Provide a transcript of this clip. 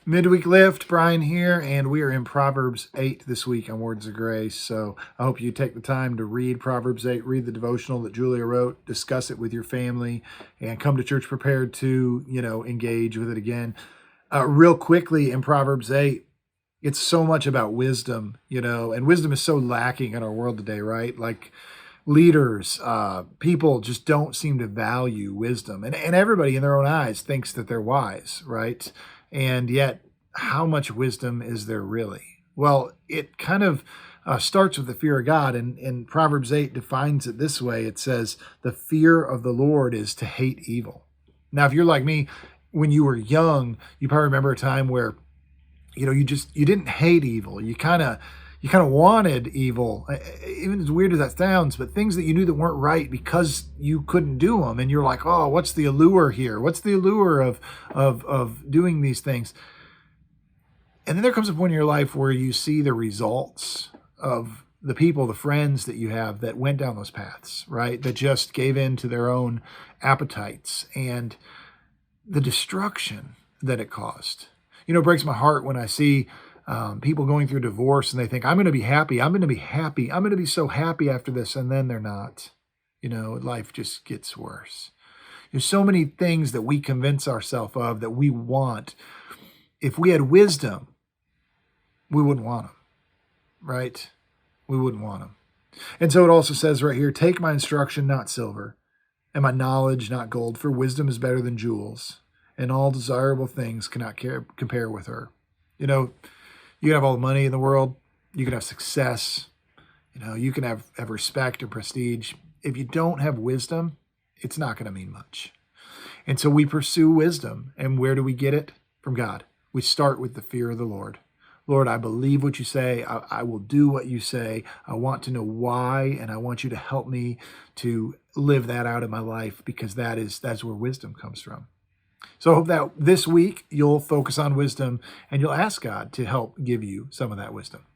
Midweek Lift, Brian here, and we are in Proverbs 8 this week on Words of Grace. So I hope you take the time to read Proverbs 8, read the devotional that Julia wrote, discuss it with your family, and come to church prepared to, engage with it again. Real quickly in Proverbs 8, it's so much about wisdom, and wisdom is so lacking in our world today, right? Like leaders, people just don't seem to value wisdom. And everybody in their own eyes thinks that they're wise, right? And yet, how much wisdom is there really? Well, it kind of starts with the fear of God. And Proverbs 8 defines it this way. It says, the fear of the Lord is to hate evil. Now, if you're like me, when you were young, you probably remember a time where, you didn't hate evil. You kind of wanted evil, even as weird as that sounds, but things that you knew that weren't right because you couldn't do them. And you're like, oh, what's the allure here? What's the allure of doing these things? And then there comes a point in your life where you see the results of the people, the friends that you have that went down those paths, right? That just gave in to their own appetites and the destruction that it caused. It breaks my heart when I see people going through divorce and they think, I'm going to be happy. I'm going to be happy. I'm going to be so happy after this. And then they're not. Life just gets worse. There's so many things that we convince ourselves of that we want. If we had wisdom, we wouldn't want them, right? We wouldn't want them. And so it also says right here, take my instruction, not silver, and my knowledge, not gold, for wisdom is better than jewels, and all desirable things cannot compare with her. You can have all the money in the world. You can have success. You can have respect or prestige. If you don't have wisdom, it's not going to mean much. And so we pursue wisdom. And where do we get it? From God. We start with the fear of the Lord. Lord, I believe what you say. I will do what you say. I want to know why, and I want you to help me to live that out in my life, because that's where wisdom comes from. So I hope that this week you'll focus on wisdom and you'll ask God to help give you some of that wisdom.